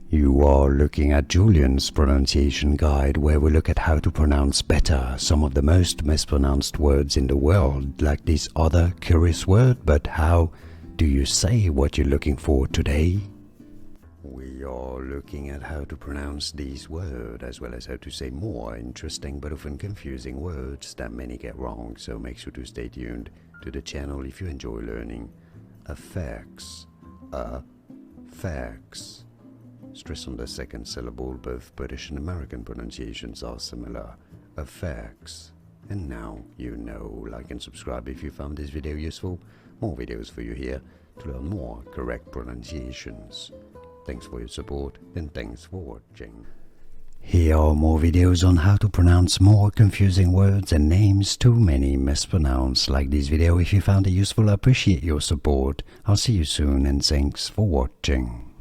You are looking at Julian's pronunciation guide, where we look at how to pronounce better some of the most mispronounced words in the world, like this other curious word. But how do you say what you're looking for today? We are looking at how to pronounce these words, as well as how to say more interesting but often confusing words that many get wrong, so make sure to stay tuned to the channel if you enjoy learning. Affix. Affix. Stress on the second syllable. Both British and American pronunciations are similar. Affix. And now you know. Like and subscribe if you found this video useful. More videos for you here to learn more correct pronunciations. Thanks for your support and thanks for watching. Here are more videos on how to pronounce more confusing words and names too many mispronounced. Like this video if you found it useful. I appreciate your support. I'll see you soon and thanks for watching.